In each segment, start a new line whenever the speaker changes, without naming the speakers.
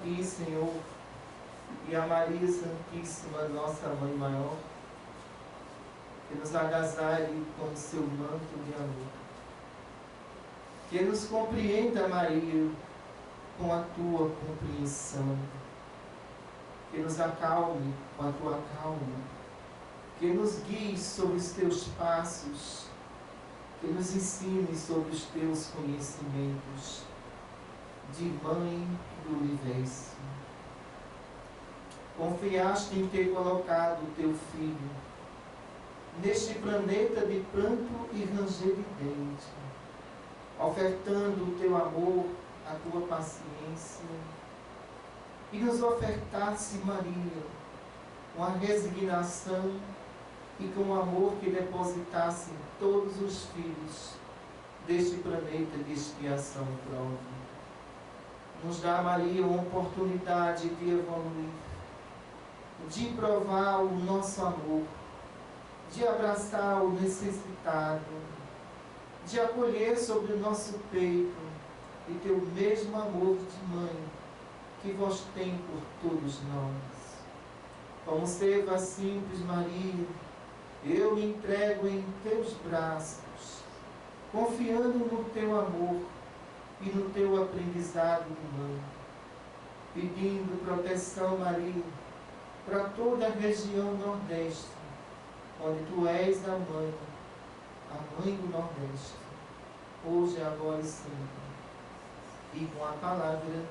Ti, Senhor, e a Maria Santíssima, nossa Mãe Maior, que nos agasalhe com o seu manto de amor. Que nos compreenda, Maria, com a Tua compreensão. Que nos acalme com a Tua calma. Que nos guie sobre os Teus passos. Que nos ensine sobre os Teus conhecimentos. De Mãe do Universo. Confiaste em ter colocado o Teu Filho neste planeta de pranto e ranger de dente, ofertando o Teu amor, a Tua paciência, e nos ofertasse, Maria, com a resignação e com o amor que depositasse em todos os filhos deste planeta de expiação e prova. Nos dá, Maria, uma oportunidade de evoluir, de provar o nosso amor, de abraçar o necessitado, de acolher sobre o nosso peito e ter o mesmo amor de mãe que vós tem por todos nós. Como serva simples, Maria, eu me entrego em Teus braços, confiando no Teu amor e no Teu aprendizado de mãe, pedindo proteção, Maria, para toda a região Nordeste, onde Tu és a Mãe do Nordeste, hoje, agora e sempre. E com a palavra,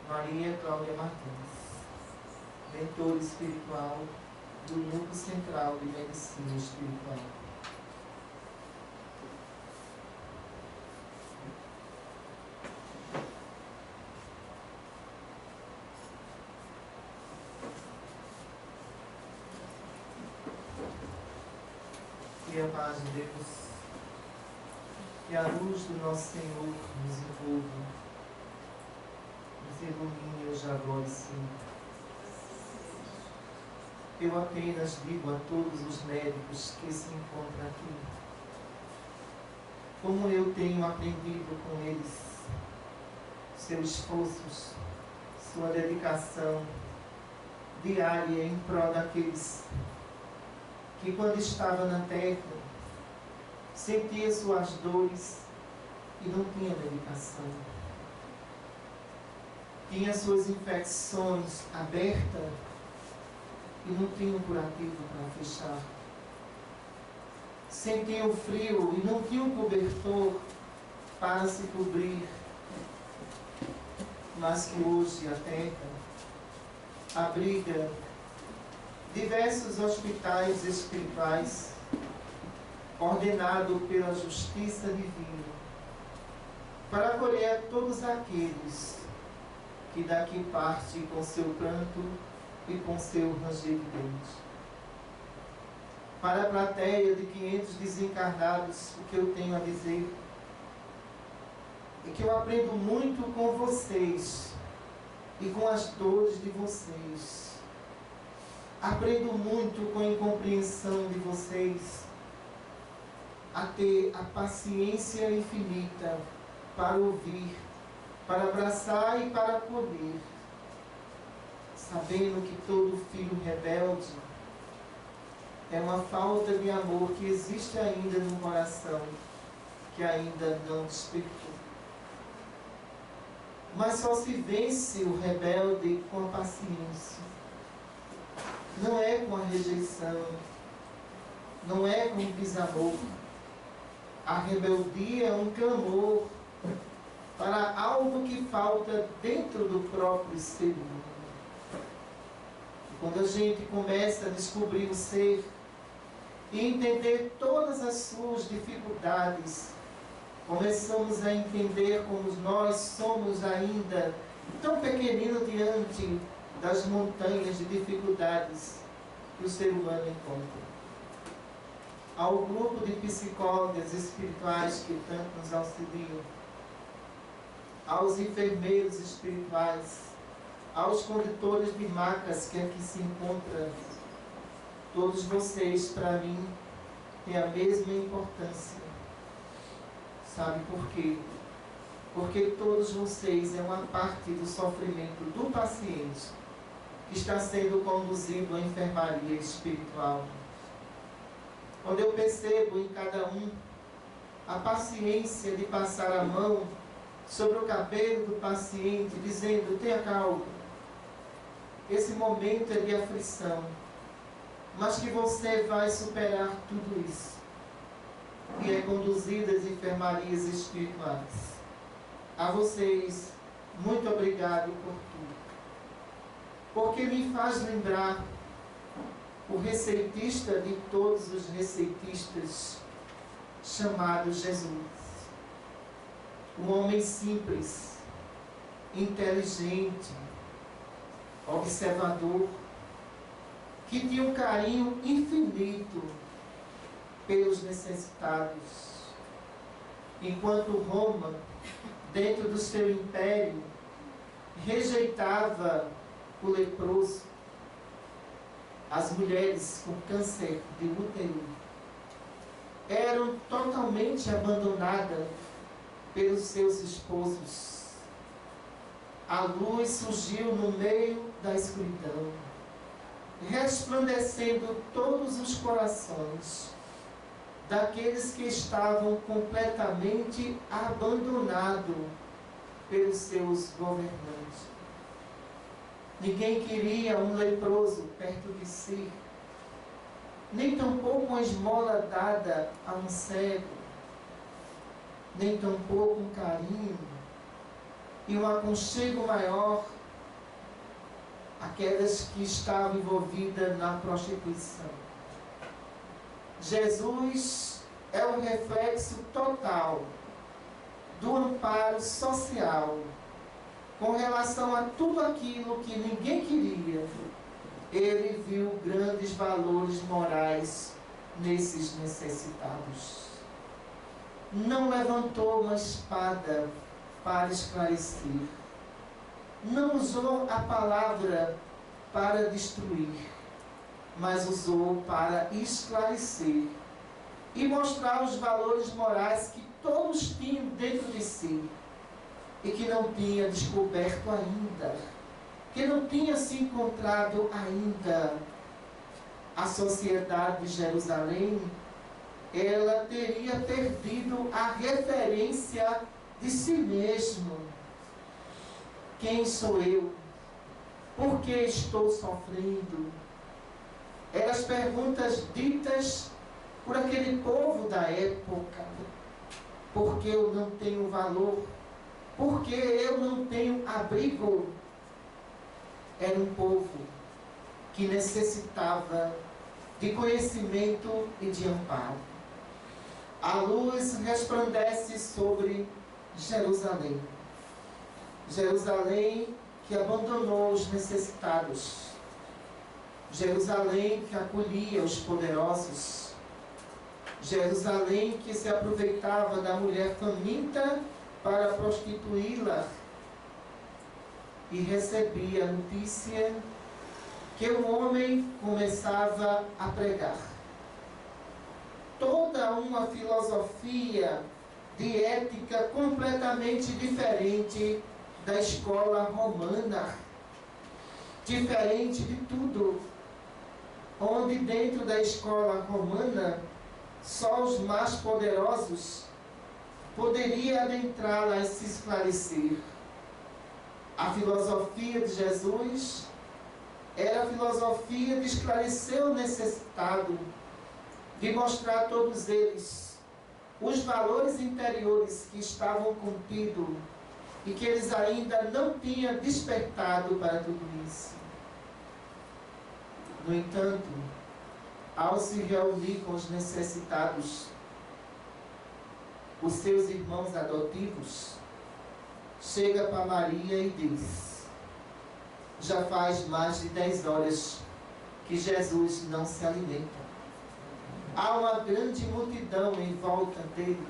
Maria Cláudia Martins, mentora espiritual do Núcleo Central de Medicina Espiritual. Que a paz de Deus, que a luz do nosso Senhor nos envolva, nos ilumine hoje, agora e sempre. Eu apenas digo a todos os médicos que se encontram aqui, como eu tenho aprendido com eles, seus esforços, sua dedicação diária em prol daqueles que, quando estava na terra, sentia suas dores e não tinha medicação. Tinha suas infecções abertas e não tinha um curativo para fechar. Sentia o frio e não tinha um cobertor para se cobrir. Mas que hoje a terra abriga diversos hospitais espirituais, ordenado pela justiça divina, para acolher a todos aqueles que daqui partem com seu pranto e com seu ranger de dente. Para a plateia de 500 desencarnados, o que eu tenho a dizer é que eu aprendo muito com vocês e com as dores de vocês. Aprendo muito com a incompreensão de vocês a ter a paciência infinita para ouvir, para abraçar e para acolher, sabendo que todo filho rebelde é uma falta de amor que existe ainda no coração, que ainda não despertou. Mas só se vence o rebelde com a paciência. Não é com a rejeição, não é com o desamor. A rebeldia é um clamor para algo que falta dentro do próprio ser humano. E quando a gente começa a descobrir o ser e entender todas as suas dificuldades, começamos a entender como nós somos ainda tão pequeninos diante das montanhas de dificuldades que o ser humano encontra. Ao grupo de psicólogas espirituais que tanto nos auxiliam, aos enfermeiros espirituais, aos condutores de macas que aqui se encontram, todos vocês, para mim, têm a mesma importância. Sabe por quê? porque todos vocês é uma parte do sofrimento do paciente que está sendo conduzido à enfermaria espiritual. Quando eu percebo em cada um a paciência de passar a mão sobre o cabelo do paciente, dizendo: tenha calma, esse momento é de aflição, mas que você vai superar tudo isso, e é conduzido às enfermarias espirituais. A vocês, muito obrigado por tudo, porque me faz lembrar o receitista de todos os receitistas, chamado Jesus. Um homem simples, inteligente, observador, que tinha um carinho infinito pelos necessitados. Enquanto Roma, dentro do seu império, rejeitava o leproso, as mulheres com câncer de útero eram totalmente abandonadas pelos seus esposos. A luz surgiu no meio da escuridão, resplandecendo todos os corações daqueles que estavam completamente abandonados pelos seus governantes. Ninguém queria um leproso perto de si, nem tampouco uma esmola dada a um cego, nem tampouco um carinho e um aconchego maior aquelas que estavam envolvidas na prostituição. Jesus é o reflexo total do amparo social com relação a tudo aquilo que ninguém queria. Ele viu grandes valores morais nesses necessitados. Não levantou uma espada para esclarecer. Não usou a palavra para destruir, mas usou para esclarecer e mostrar os valores morais que todos tinham dentro de si e que não tinha descoberto ainda, que não tinha se encontrado ainda. A sociedade de Jerusalém, ela teria perdido a referência de si mesmo. Quem sou eu? Por que estou sofrendo? Eram as perguntas ditas por aquele povo da época. Por que eu não tenho valor? Por que eu não tenho abrigo? Era um povo que necessitava de conhecimento e de amparo. A luz resplandece sobre Jerusalém. Jerusalém que abandonou os necessitados. Jerusalém que acolhia os poderosos. Jerusalém que se aproveitava da mulher faminta para prostituí-la. E recebia a notícia que o homem começava a pregar toda uma filosofia de ética completamente diferente da escola romana, diferente de tudo, onde dentro da escola romana só os mais poderosos poderiam adentrá-la e se esclarecer. A filosofia de Jesus era a filosofia de esclarecer o necessitado, de mostrar a todos eles os valores interiores que estavam contidos e que eles ainda não tinham despertado para tudo isso. No entanto, ao se reunir com os necessitados, os seus irmãos adotivos, chega para Maria e diz: já faz mais de 10 horas que Jesus não se alimenta. Há uma grande multidão em volta dele,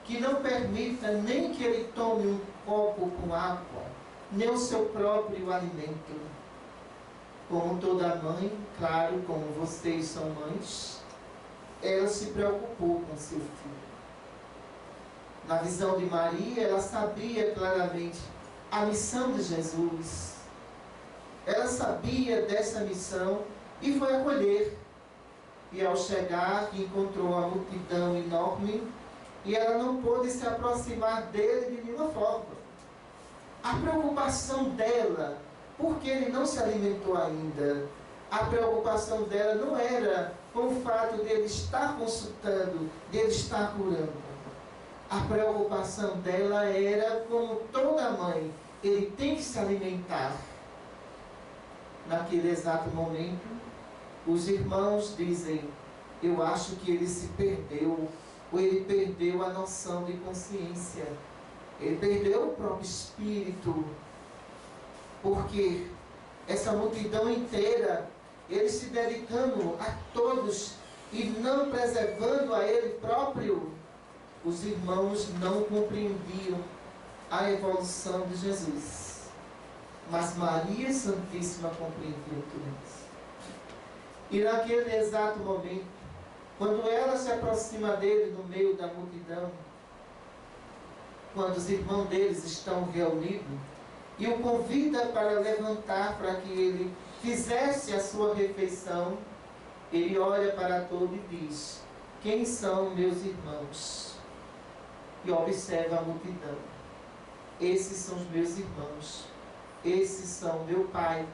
que não permita nem que ele tome um copo com água, nem o seu próprio alimento. Como toda mãe, claro, como vocês são mães, ela se preocupou com seu filho. Na visão de Maria, ela sabia claramente a missão de Jesus. Ela sabia dessa missão e foi acolher. E ao chegar, encontrou uma multidão enorme e ela não pôde se aproximar dele de nenhuma forma. A preocupação dela, porque ele não se alimentou ainda, a preocupação dela não era com o fato de ele estar consultando, de ele estar curando. A preocupação dela era, como toda mãe, ele tem que se alimentar. Naquele exato momento, os irmãos dizem: eu acho que ele se perdeu, ou ele perdeu a noção de consciência. Ele perdeu o próprio espírito, porque essa multidão inteira, ele se dedicando a todos e não preservando a ele próprio, os irmãos não compreendiam a evolução de Jesus. Mas Maria Santíssima compreendia tudo isso. E naquele exato momento, quando ela se aproxima dele no meio da multidão, quando os irmãos deles estão reunidos, e o convida para levantar para que ele fizesse a sua refeição, ele olha para todos e diz: quem são meus irmãos? E observa a multidão. Esses são os meus irmãos, esses são meu pai,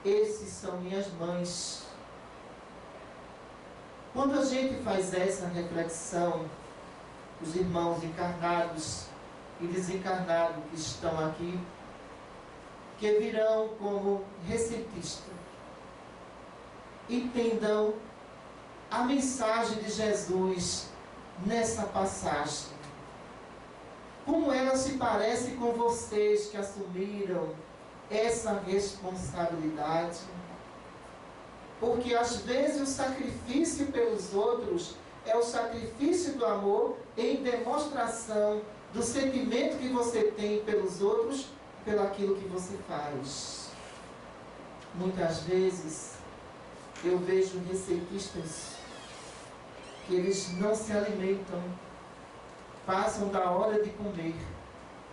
esses são minhas mães. Quando a gente faz essa reflexão, os irmãos encarnados e desencarnados que estão aqui, que virão como recentistas, entendam a mensagem de Jesus nessa passagem. Como ela se parece com vocês que assumiram essa responsabilidade? Porque às vezes o sacrifício pelos outros é o sacrifício do amor em demonstração do sentimento que você tem pelos outros, pelo aquilo que você faz. Muitas vezes eu vejo receitistas que eles não se alimentam, passam da hora de comer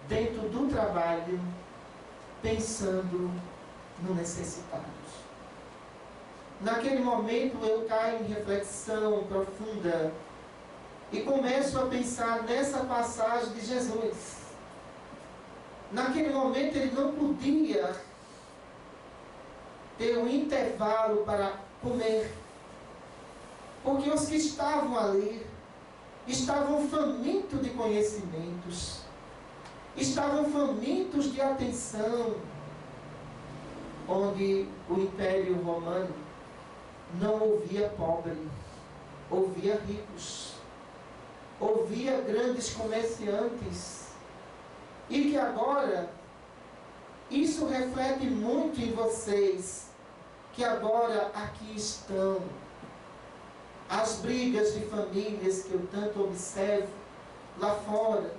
dentro do trabalho, pensando no necessitado. Naquele momento eu caio em reflexão profunda e começo a pensar nessa passagem de Jesus. Naquele momento ele não podia ter um intervalo para comer, porque os que estavam ali estavam famintos de conhecimentos, estavam famintos de atenção, onde o Império Romano não ouvia pobre, ouvia ricos, ouvia grandes comerciantes, e que agora isso reflete muito em vocês, que agora aqui estão. As brigas de famílias que eu tanto observo lá fora,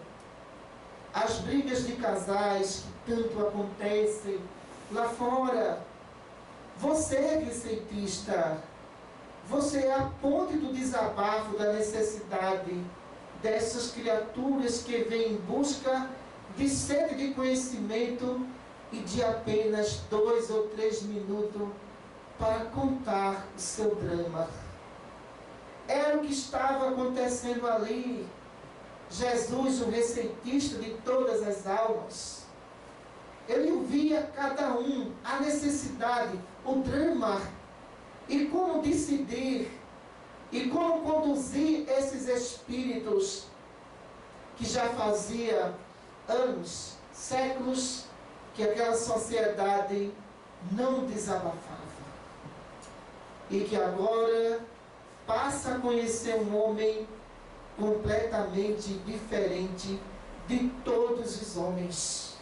as brigas de casais que tanto acontecem lá fora. Você, receitista, você é a ponte do desabafo da necessidade dessas criaturas que vêm em busca de sede de conhecimento e de apenas 2 ou 3 minutos para contar o seu drama. Era o que estava acontecendo ali. Jesus, o receitista de todas as almas, ele ouvia cada um, a necessidade, o drama, e como decidir, e como conduzir esses espíritos que já fazia anos, séculos, que aquela sociedade não desabafava. E que agora passa a conhecer um homem completamente diferente de todos os homens.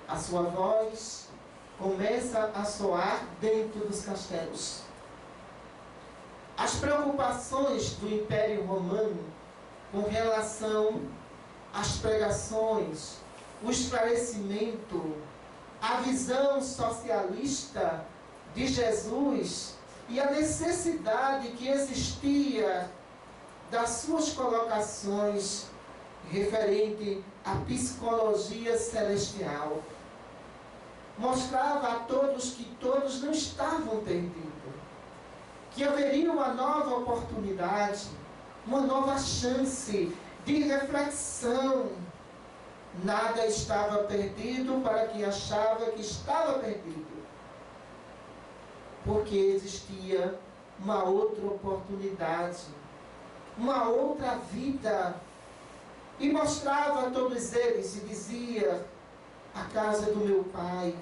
A sua voz começa a soar dentro dos castelos. As preocupações do Império Romano com relação às pregações, o esclarecimento, a visão socialista de Jesus e a necessidade que existia das suas colocações referente à psicologia celestial. Mostrava a todos que todos não estavam perdidos, que haveria uma nova oportunidade, uma nova chance de reflexão. Nada estava perdido para quem achava que estava perdido, porque existia uma outra oportunidade, uma outra vida. E mostrava a todos eles e dizia: a casa do meu pai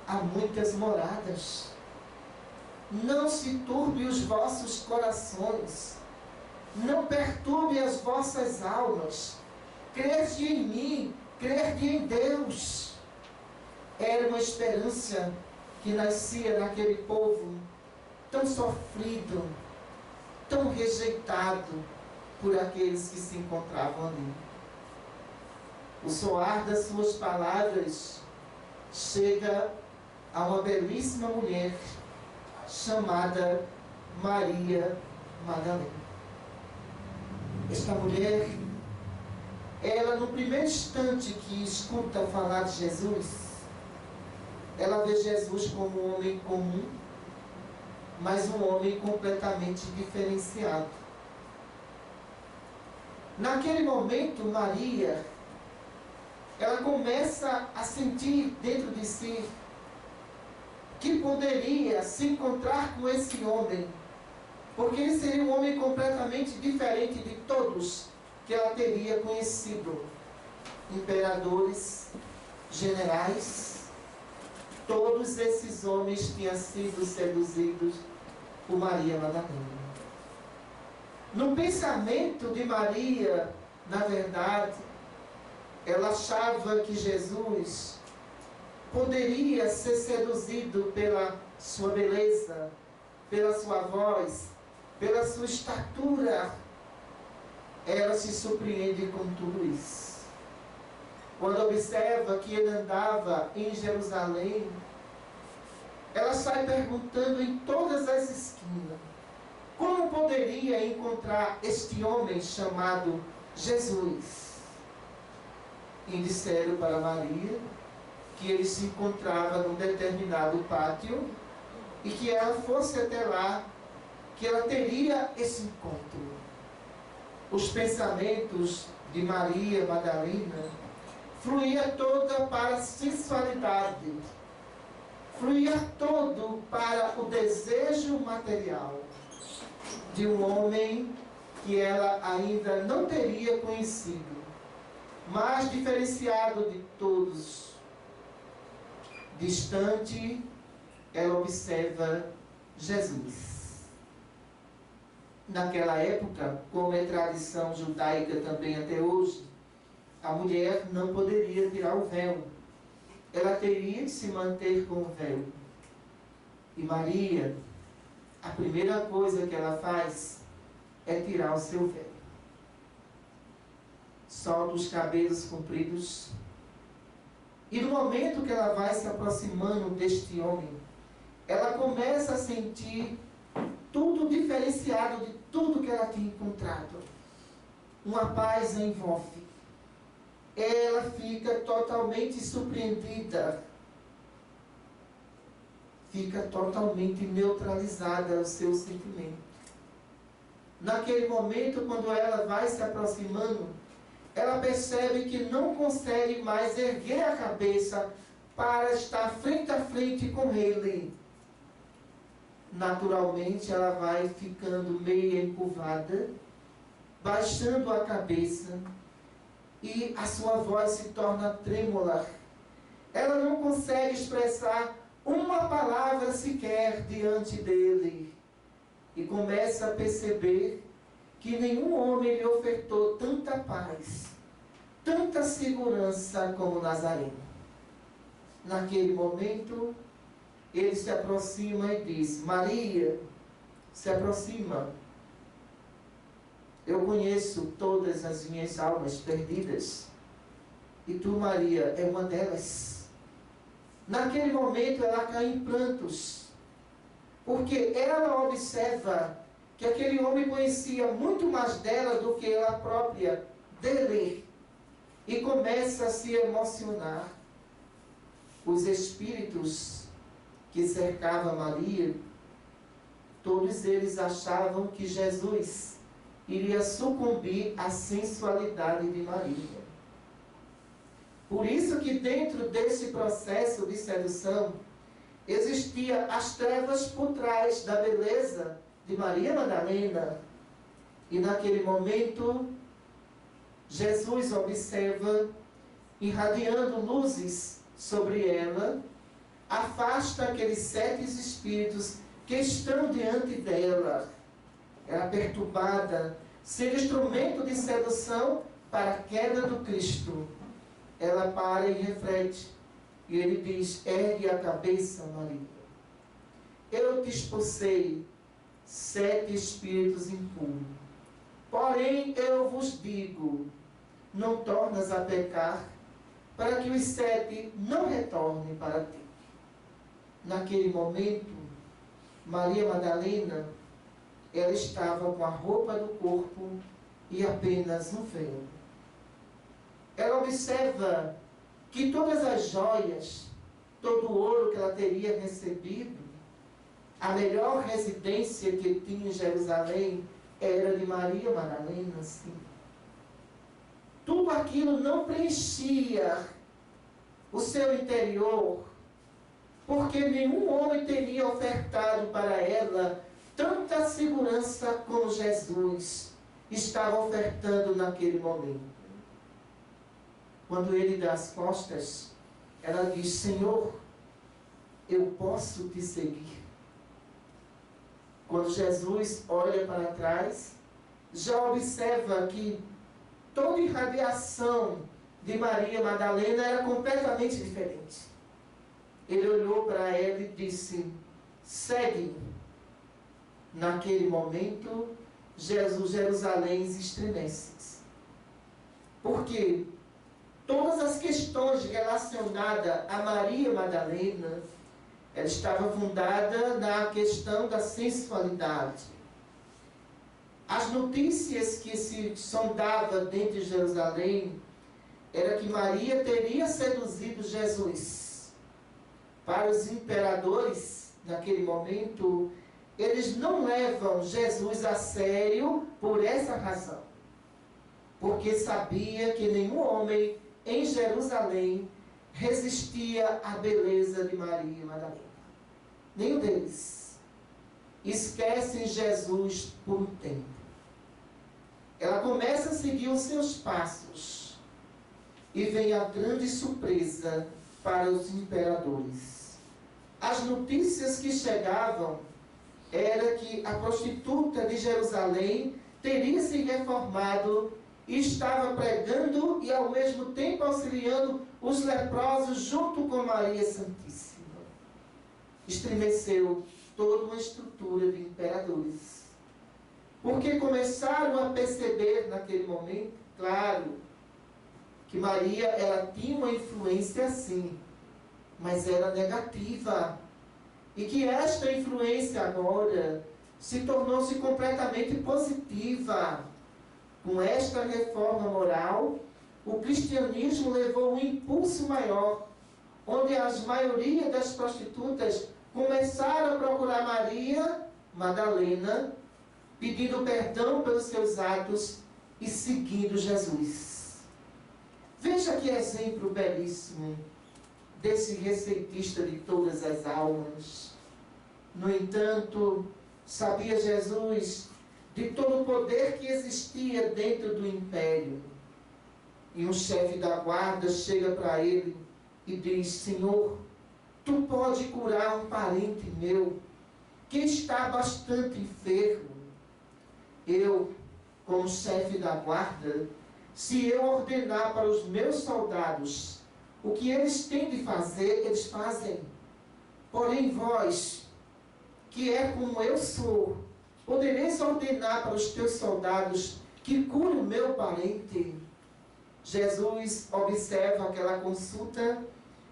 há muitas moradas. Não se turbe os vossos corações, não perturbe as vossas almas. Crede em mim, crede em Deus. Era uma esperança que nascia naquele povo tão sofrido, tão rejeitado por aqueles que se encontravam ali. O soar das suas palavras chega a uma belíssima mulher chamada Maria Madalena. Esta mulher, ela no primeiro instante que escuta falar de Jesus, ela vê Jesus como um homem comum, mas um homem completamente diferenciado. Naquele momento, Maria, ela começa a sentir dentro de si que poderia se encontrar com esse homem, porque ele seria um homem completamente diferente de todos que ela teria conhecido. Imperadores, generais, todos esses homens tinham sido seduzidos por Maria Madalena. No pensamento de Maria, na verdade, ela achava que Jesus poderia ser seduzido pela sua beleza, pela sua voz, pela sua estatura. Ela se surpreende com tudo isso. Quando observa que ele andava em Jerusalém, ela sai perguntando em todas as esquinas: como poderia encontrar este homem chamado Jesus? E disseram para Maria que ele se encontrava num determinado pátio e que ela fosse até lá, que ela teria esse encontro. Os pensamentos de Maria Madalena fluía toda para a sensualidade, fluía todo para o desejo material de um homem que ela ainda não teria conhecido, mas diferenciado de todos. Distante, ela observa Jesus. Naquela época, como é tradição judaica também até hoje, a mulher não poderia tirar o véu. Ela teria que se manter com o véu. E Maria, a primeira coisa que ela faz é tirar o seu véu. Solta os cabelos compridos. E no momento que ela vai se aproximando deste homem, ela começa a sentir tudo diferenciado de tudo que ela tinha encontrado. Uma paz a envolve. Ela fica totalmente surpreendida. Fica totalmente neutralizada o seu sentimento. Naquele momento, quando ela vai se aproximando, ela percebe que não consegue mais erguer a cabeça para estar frente a frente com ele. Naturalmente, ela vai ficando meio encurvada, baixando a cabeça, e a sua voz se torna trêmula. Ela não consegue expressar uma palavra sequer diante dele. E começa a perceber que nenhum homem lhe ofertou tanta paz, tanta segurança como Nazareno. Naquele momento, ele se aproxima e diz: Maria, se aproxima. Eu conheço todas as minhas almas perdidas, e tu, Maria, é uma delas. Naquele momento, ela cai em prantos, porque ela observa que aquele homem conhecia muito mais dela do que ela própria dele e começa a se emocionar. Os espíritos que cercavam Maria, todos eles achavam que Jesus iria sucumbir à sensualidade de Maria. Por isso que dentro desse processo de sedução, existia as trevas por trás da beleza de Maria Madalena. E naquele momento, Jesus observa, irradiando luzes sobre ela, afasta aqueles 7 espíritos que estão diante dela. Ela perturbada, ser instrumento de sedução para a queda do Cristo. Ela para e reflete. E ele diz: ergue a cabeça, Maria. Eu te expulsei 7 espíritos impuros. Porém, eu vos digo, não tornas a pecar, para que os 7 não retornem para ti. Naquele momento, Maria Madalena, ela estava com a roupa do corpo e apenas um véu. Ela observa que todas as joias, todo o ouro que ela teria recebido, a melhor residência que tinha em Jerusalém era de Maria Madalena, sim. Tudo aquilo não preenchia o seu interior, porque nenhum homem teria ofertado para ela tanta segurança como Jesus estava ofertando naquele momento. Quando ele dá as costas, ela diz: Senhor, eu posso te seguir. Quando Jesus olha para trás, já observa que toda irradiação de Maria Madalena era completamente diferente. Ele olhou para ela e disse: segue-me. Naquele momento, Jerusalém estremece. Por quê? Todas as questões relacionadas a Maria Madalena, ela estava fundada na questão da sensualidade. As notícias que se sondavam dentro de Jerusalém era que Maria teria seduzido Jesus. Para os imperadores, naquele momento, eles não levam Jesus a sério por essa razão. Porque sabia que nenhum homem em Jerusalém resistia à beleza de Maria Madalena. Nenhum deles. Esquecem Jesus por um tempo. Ela começa a seguir os seus passos. E vem a grande surpresa para os imperadores. As notícias que chegavam era que a prostituta de Jerusalém teria se reformado e estava pregando e ao mesmo tempo auxiliando os leprosos junto com Maria Santíssima. Estremeceu toda uma estrutura de imperadores. Porque começaram a perceber naquele momento, claro, que Maria ela tinha uma influência sim, mas era negativa. E que esta influência agora se tornou-se completamente positiva. Com esta reforma moral, o cristianismo levou um impulso maior, onde a maioria das prostitutas começaram a procurar Maria Madalena, pedindo perdão pelos seus atos e seguindo Jesus. Veja que exemplo belíssimo desse receitista de todas as almas. No entanto, sabia Jesus de todo o poder que existia dentro do império. E um chefe da guarda chega para ele e diz: Senhor, tu pode curar um parente meu que está bastante enfermo. Eu, como chefe da guarda, se eu ordenar para os meus soldados o que eles têm de fazer, eles fazem. Porém vós, que é como eu sou, podereis ordenar para os teus soldados que cure o meu parente? Jesus observa aquela consulta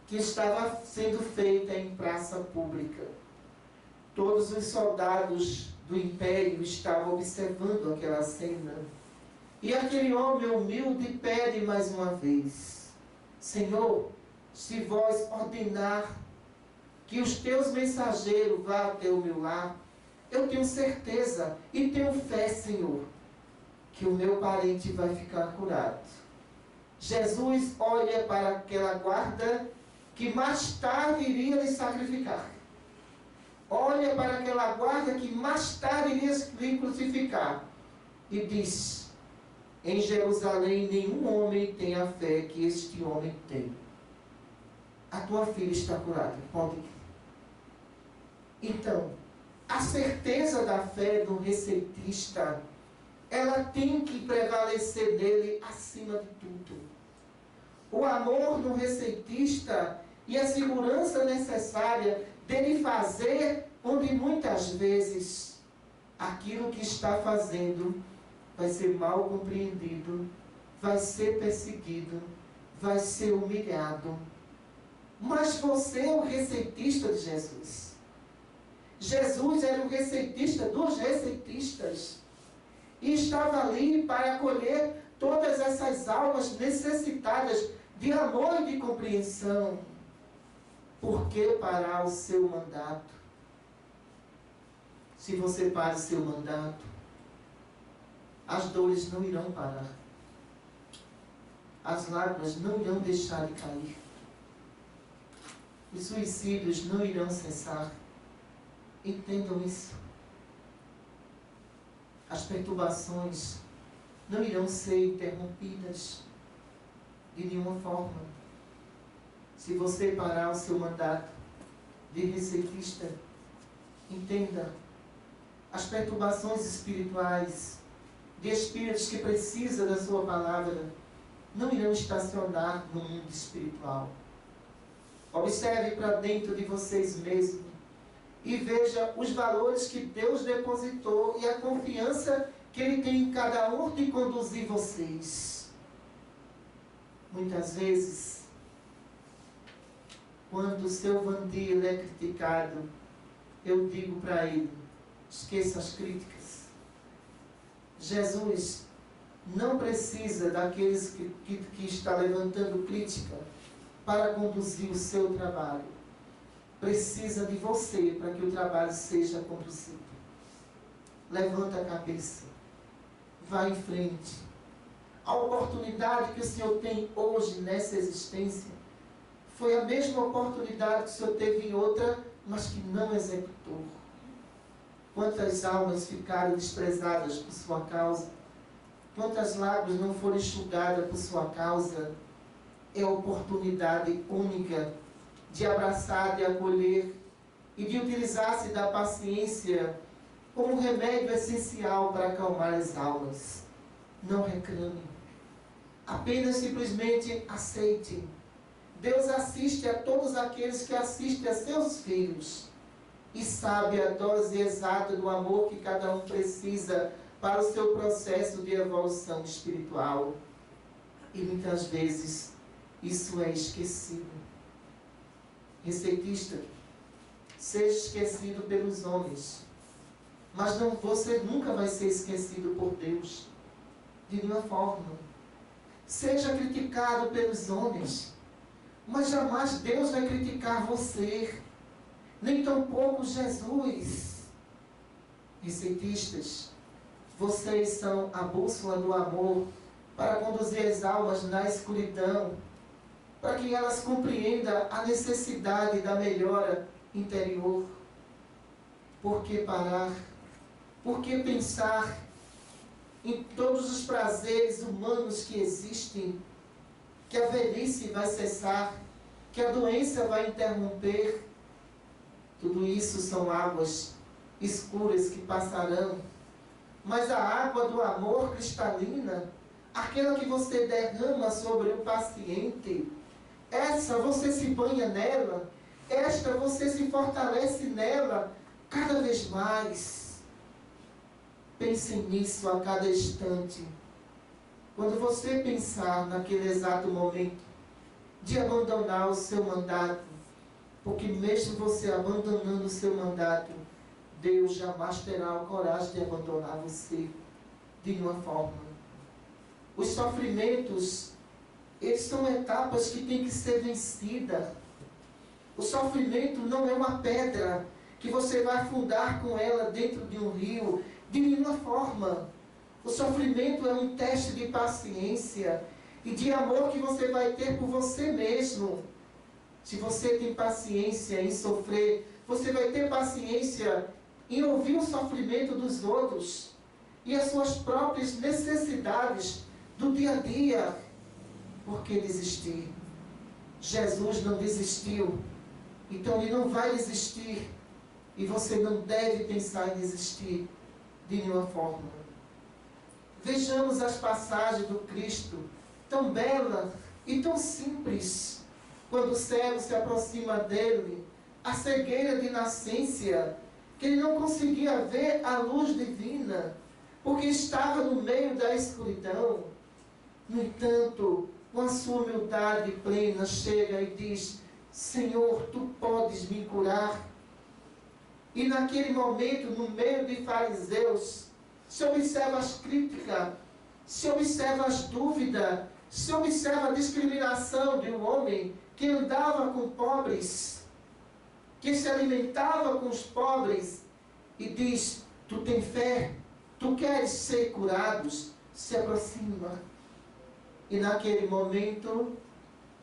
que estava sendo feita em praça pública. Todos os soldados do império estavam observando aquela cena. E aquele homem humilde pede mais uma vez: Senhor, se vós ordenar que os teus mensageiros vá até o meu lar, eu tenho certeza e tenho fé, Senhor, que o meu parente vai ficar curado. Jesus olha para aquela guarda que mais tarde iria lhe sacrificar. Olha para aquela guarda que mais tarde iria lhe crucificar. E diz: em Jerusalém nenhum homem tem a fé que este homem tem. A tua filha está curada. Pode ir. Então, a certeza da fé do receitista, ela tem que prevalecer nele acima de tudo. O amor do receitista e a segurança necessária dele fazer, onde muitas vezes aquilo que está fazendo vai ser mal compreendido, vai ser perseguido, vai ser humilhado. Mas você é o receitista de Jesus. Jesus era o receitista dos receitistas. E estava ali para acolher todas essas almas necessitadas de amor e de compreensão. Por que parar o seu mandato? Se você para o seu mandato, as dores não irão parar. As lágrimas não irão deixar de cair. Os suicídios não irão cessar. Entendam isso. As perturbações não irão ser interrompidas de nenhuma forma. Se você parar o seu mandato de receitista, entenda, as perturbações espirituais, de espíritos que precisam da sua palavra, não irão estacionar no mundo espiritual. Observe para dentro de vocês mesmos e veja os valores que Deus depositou e a confiança que Ele tem em cada um de conduzir vocês. Muitas vezes, quando o seu Vandir é criticado, eu digo para ele: esqueça as críticas. Jesus não precisa daqueles que está levantando crítica para conduzir o seu trabalho. Precisa de você para que o trabalho seja conduzido. Levanta a cabeça. Vá em frente. A oportunidade que o Senhor tem hoje nessa existência foi a mesma oportunidade que o Senhor teve em outra, mas que não executou. Quantas almas ficaram desprezadas por sua causa? Quantas lágrimas não foram enxugadas por sua causa? É a oportunidade única de abraçar, de acolher e de utilizar-se da paciência como um remédio essencial para acalmar as almas. Não reclame. Apenas simplesmente aceite. Deus assiste a todos aqueles que assistem a seus filhos e sabe a dose exata do amor que cada um precisa para o seu processo de evolução espiritual. E muitas vezes isso é esquecido. Receitista, seja esquecido pelos homens, mas você nunca vai ser esquecido por Deus, de nenhuma forma. Seja criticado pelos homens, mas jamais Deus vai criticar você, nem tampouco Jesus. Receitistas, vocês são a bússola do amor para conduzir as almas na escuridão, para que elas compreendam a necessidade da melhora interior. Por que parar? Por que pensar em todos os prazeres humanos que existem, que a velhice vai cessar, que a doença vai interromper? Tudo isso são águas escuras que passarão, mas a água do amor cristalina, aquela que você derrama sobre o paciente, essa você se banha nela, esta você se fortalece nela cada vez mais. Pensem nisso a cada instante. Quando você pensar naquele exato momento de abandonar o seu mandato, porque mesmo você abandonando o seu mandato, Deus jamais terá a coragem de abandonar você de nenhuma forma. Os sofrimentos, eles são etapas que têm que ser vencidas. O sofrimento não é uma pedra que você vai afundar com ela dentro de um rio, de nenhuma forma. O sofrimento é um teste de paciência e de amor que você vai ter por você mesmo. Se você tem paciência em sofrer, você vai ter paciência em ouvir o sofrimento dos outros e as suas próprias necessidades do dia a dia. Por que desistir? Jesus não desistiu, então Ele não vai desistir. E você não deve pensar em desistir de nenhuma forma. Vejamos as passagens do Cristo, tão bela e tão simples. Quando o cego se aproxima dele, a cegueira de nascença, que ele não conseguia ver a luz divina, porque estava no meio da escuridão. No entanto, com a sua humildade plena, chega e diz: Senhor, Tu podes me curar. E naquele momento, no meio de fariseus, se observa as críticas, se observa as dúvidas, se observa a discriminação de um homem que andava com pobres, que se alimentava com os pobres, e diz: Tu tens fé, tu queres ser curados, se aproxima. E naquele momento,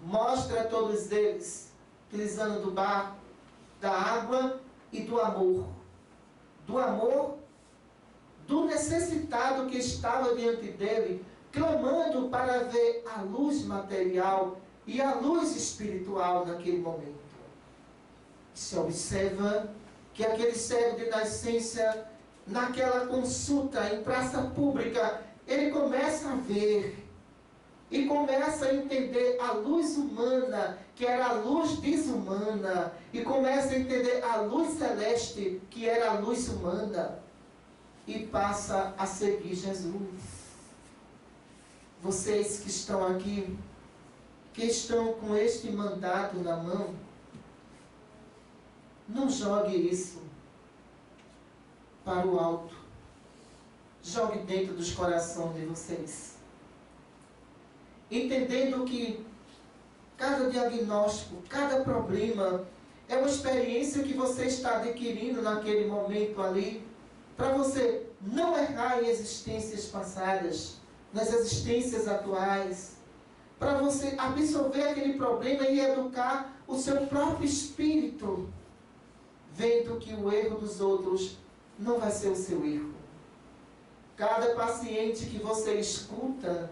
mostra a todos eles, utilizando do bar, da água e do amor. Do amor do necessitado que estava diante dele, clamando para ver a luz material e a luz espiritual naquele momento. Se observa que aquele cego de nascença, naquela consulta em praça pública, ele começa a ver e começa a entender a luz humana, que era a luz desumana, e começa a entender a luz celeste, que era a luz humana, e passa a seguir Jesus. Vocês que estão aqui, que estão com este mandato na mão, não jogue isso para o alto. Jogue dentro dos corações de vocês. Entendendo que cada diagnóstico, cada problema é uma experiência que você está adquirindo naquele momento ali, para você não errar em existências passadas, nas existências atuais, para você absorver aquele problema e educar o seu próprio espírito, vendo que o erro dos outros não vai ser o seu erro. Cada paciente que você escuta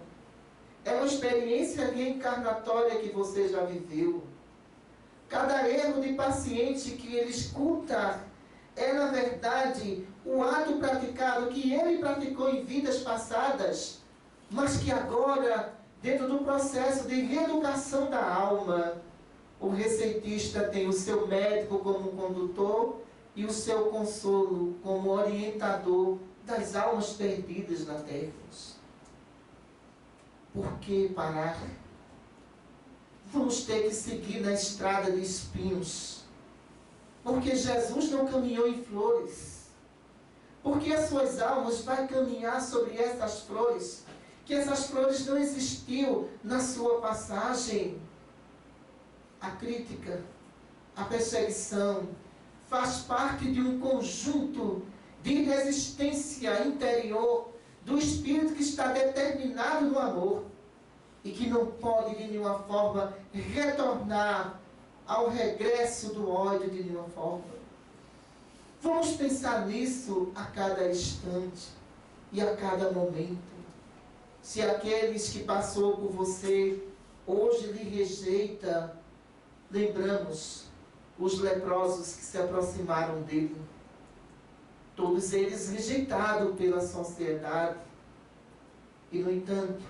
é uma experiência reencarnatória que você já viveu. Cada erro de paciente que ele escuta é, na verdade, o ato praticado que ele praticou em vidas passadas, mas que agora, dentro do processo de reeducação da alma, o receitista tem o seu médico como condutor e o seu consolo como orientador das almas perdidas na terra. Por que parar? Vamos ter que seguir na estrada de espinhos. Porque Jesus não caminhou em flores. Porque as suas almas vão caminhar sobre essas flores, que essas flores não existiam na sua passagem. A crítica, a perseguição, faz parte de um conjunto de resistência interior do espírito que está determinado no amor e que não pode de nenhuma forma retornar ao regresso do ódio de nenhuma forma. Vamos pensar nisso a cada instante e a cada momento. Se aqueles que passou por você hoje lhe rejeita, lembramos os leprosos que se aproximaram dele. Todos eles rejeitados pela sociedade. E, no entanto,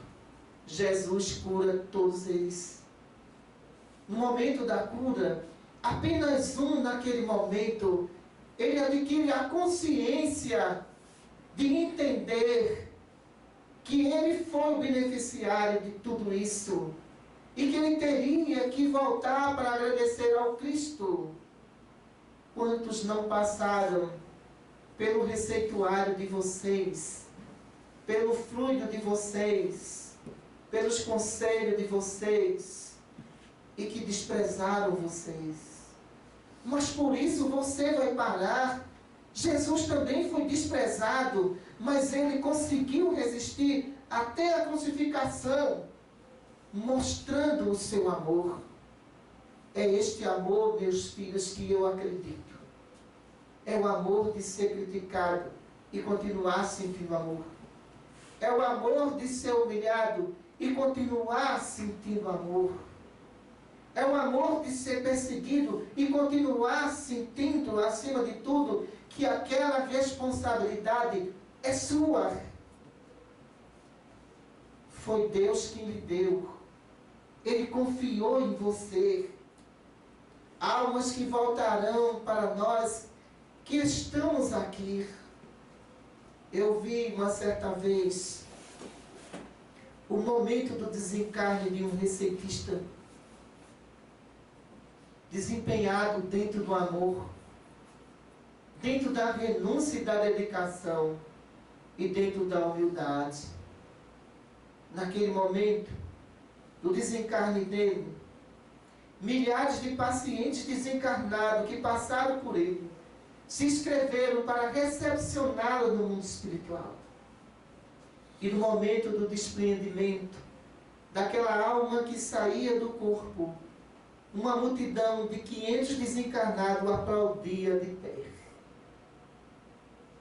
Jesus cura todos eles. No momento da cura, apenas um naquele momento, ele adquire a consciência de entender que ele foi o beneficiário de tudo isso e que ele teria que voltar para agradecer ao Cristo. Quantos não passaram pelo receituário de vocês, pelo fluido de vocês, pelos conselhos de vocês e que desprezaram vocês. Mas por isso você vai parar. Jesus também foi desprezado, mas ele conseguiu resistir até a crucificação, mostrando o seu amor. É este amor, meus filhos, que eu acredito. É o amor de ser criticado e continuar sentindo amor. É o amor de ser humilhado e continuar sentindo amor. É o amor de ser perseguido e continuar sentindo, acima de tudo, que aquela responsabilidade é sua. Foi Deus quem lhe deu. Ele confiou em você. Almas que voltarão para nós que estamos aqui. Eu vi uma certa vez o momento do desencarne de um receitista, desempenhado dentro do amor, dentro da renúncia e da dedicação e dentro da humildade. Naquele momento do desencarne dele, milhares de pacientes desencarnados que passaram por ele se inscreveram para recepcioná-lo no mundo espiritual. E no momento do despreendimento daquela alma que saía do corpo, uma multidão de 500 desencarnados aplaudia de pé.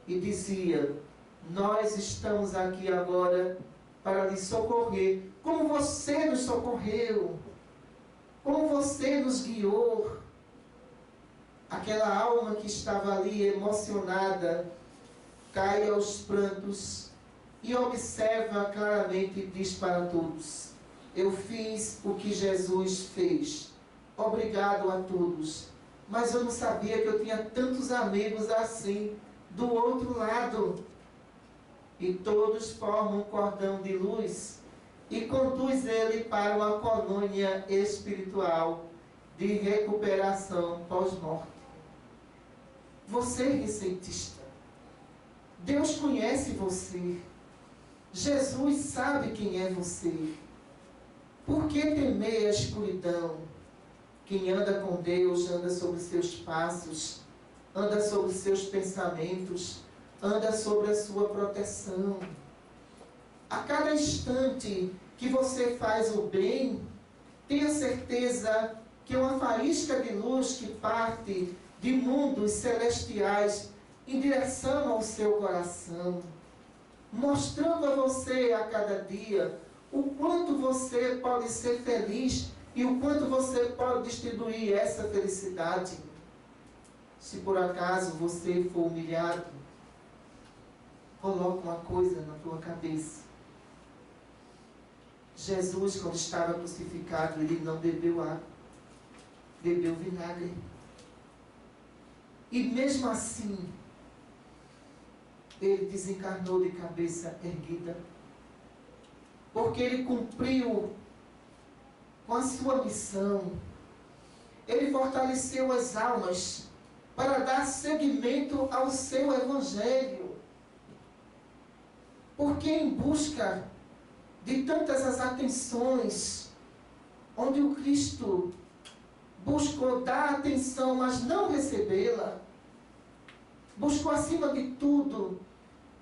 E dizia: nós estamos aqui agora para lhe socorrer, como você nos socorreu, como você nos guiou. Aquela alma que estava ali emocionada cai aos prantos e observa claramente e diz para todos: eu fiz o que Jesus fez. Obrigado a todos. Mas eu não sabia que eu tinha tantos amigos assim do outro lado. E todos formam um cordão de luz e conduz ele para uma colônia espiritual de recuperação pós-morte. Você, receitista, Deus conhece você. Jesus sabe quem é você. Por que temer a escuridão? Quem anda com Deus anda sobre seus passos, anda sobre seus pensamentos, anda sobre a sua proteção. A cada instante que você faz o bem, tenha certeza que é uma faísca de luz que parte de mundos celestiais em direção ao seu coração, mostrando a você a cada dia o quanto você pode ser feliz e o quanto você pode distribuir essa felicidade. Se por acaso você for humilhado, coloque uma coisa na tua cabeça. Jesus, quando estava crucificado, ele não bebeu água, bebeu vinagre. E mesmo assim, ele desencarnou de cabeça erguida, porque ele cumpriu com a sua missão. Ele fortaleceu as almas para dar seguimento ao seu evangelho. Porque em busca de tantas as atenções, onde o Cristo buscou dar atenção, mas não recebê-la, buscou acima de tudo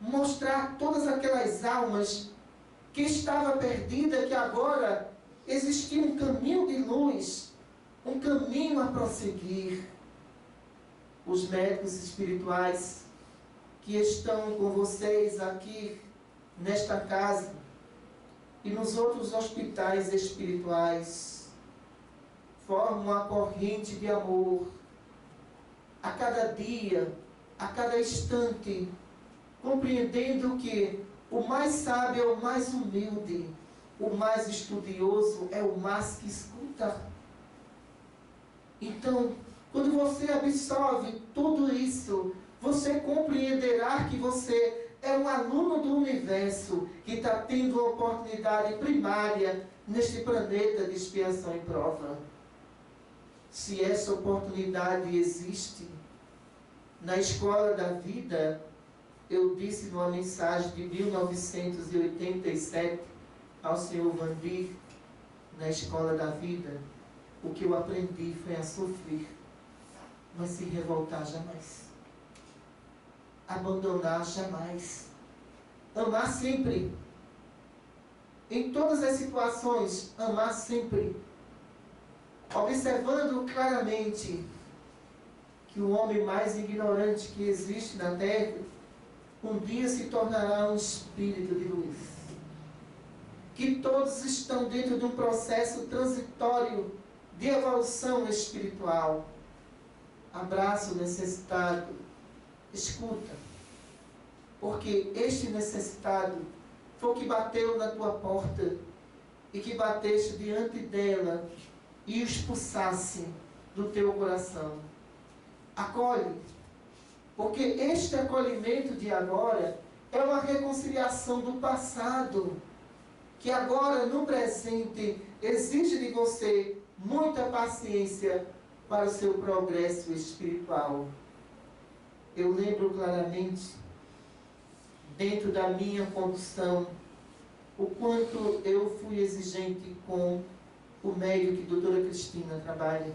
mostrar todas aquelas almas que estavam perdidas, que agora existia um caminho de luz, um caminho a prosseguir. Os médicos espirituais que estão com vocês aqui nesta casa e nos outros hospitais espirituais formam uma corrente de amor a cada dia, a cada instante, compreendendo que o mais sábio é o mais humilde, o mais estudioso é o mais que escuta. Então, quando você absorve tudo isso, você compreenderá que você é um aluno do universo que está tendo uma oportunidade primária neste planeta de expiação e prova. Se essa oportunidade existe, na escola da vida, eu disse numa mensagem de 1987, ao senhor Vandir, na escola da vida, o que eu aprendi foi a sofrer, mas se revoltar jamais. Abandonar jamais. Amar sempre. Em todas as situações, amar sempre. Observando claramente que o homem mais ignorante que existe na terra, um dia se tornará um espírito de luz. Que todos estão dentro de um processo transitório de evolução espiritual. Abraça o necessitado, escuta, porque este necessitado foi o que bateu na tua porta e que bateste diante dela e o expulsasse do teu coração. Acolhe, porque este acolhimento de agora é uma reconciliação do passado, que agora no presente exige de você muita paciência para o seu progresso espiritual. Eu lembro claramente, dentro da minha condução, o quanto eu fui exigente com o médio que a doutora Cristina trabalha.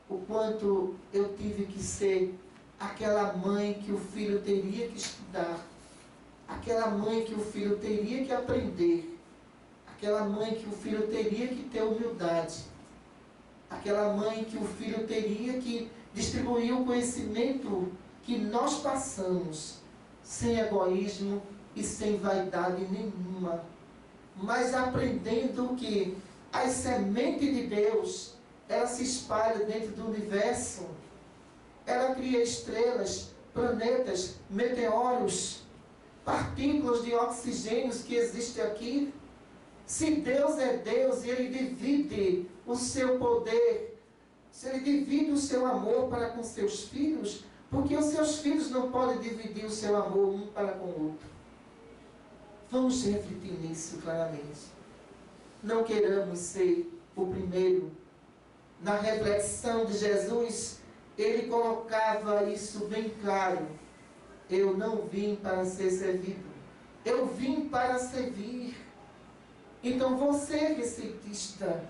O quanto eu tive que ser aquela mãe que o filho teria que estudar, aquela mãe que o filho teria que aprender, aquela mãe que o filho teria que ter humildade, aquela mãe que o filho teria que distribuir o conhecimento que nós passamos, sem egoísmo e sem vaidade nenhuma, mas aprendendo que as sementes de Deus, ela se espalha dentro do universo, ela cria estrelas, planetas, meteoros, partículas de oxigênio que existem aqui. Se Deus é Deus e Ele divide o seu poder, se Ele divide o seu amor para com seus filhos, porque os seus filhos não podem dividir o seu amor um para com o outro. Vamos refletir nisso claramente. Não queremos ser o primeiro. Na reflexão de Jesus, Ele colocava isso bem claro. Eu não vim para ser servido, eu vim para servir. Então você, receitista,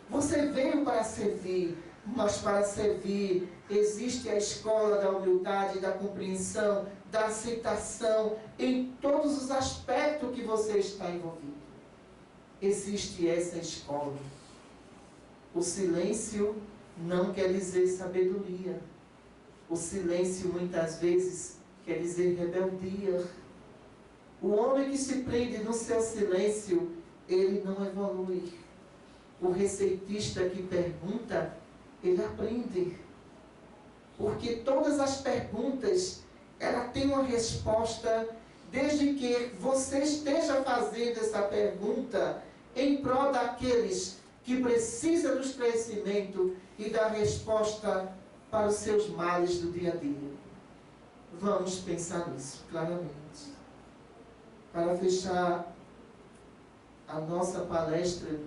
você veio para servir, mas para servir existe a escola da humildade, da compreensão, da aceitação em todos os aspectos que você está envolvido. Existe essa escola. O silêncio não quer dizer sabedoria. O silêncio muitas vezes quer dizer rebeldia. O homem que se prende no seu silêncio, ele não evolui. O receitista que pergunta, ele aprende. Porque todas as perguntas, ela tem uma resposta, desde que você esteja fazendo essa pergunta em prol daqueles que precisam do esclarecimento e da resposta para os seus males do dia a dia. Vamos pensar nisso claramente. Para fechar a nossa palestra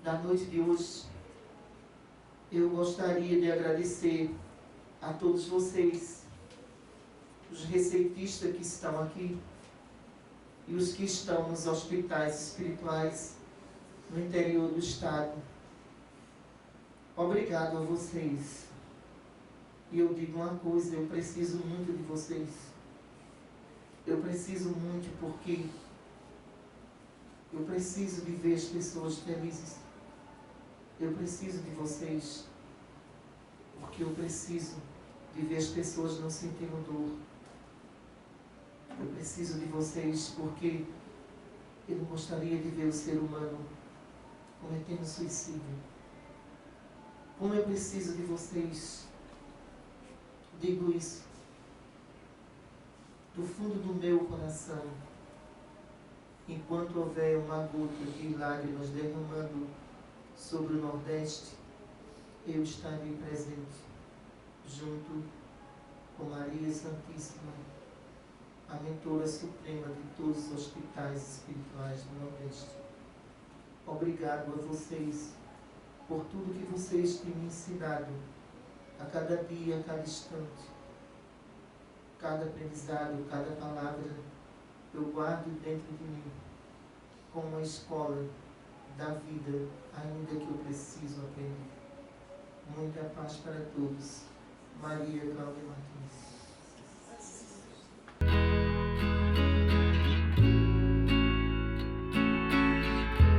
da noite de hoje, eu gostaria de agradecer a todos vocês, os receitistas que estão aqui e os que estão nos hospitais espirituais no interior do estado. Obrigado a vocês. E eu digo uma coisa, eu preciso muito de vocês. Eu preciso muito porque eu preciso de ver as pessoas felizes. Eu preciso de vocês porque eu preciso de ver as pessoas não sentindo dor. Eu preciso de vocês porque eu não gostaria de ver o ser humano cometendo suicídio. Como eu preciso de vocês, digo isso do fundo do meu coração. Enquanto houver uma gota de lágrimas derramando sobre o Nordeste, eu estarei presente, junto com Maria Santíssima, a mentora suprema de todos os hospitais espirituais do Nordeste. Obrigado a vocês por tudo que vocês têm me ensinado a cada dia, a cada instante. Cada aprendizado, cada palavra, eu guardo dentro de mim como uma escola da vida, ainda que eu preciso aprender. Muita paz para todos. Maria Cláudia Martins.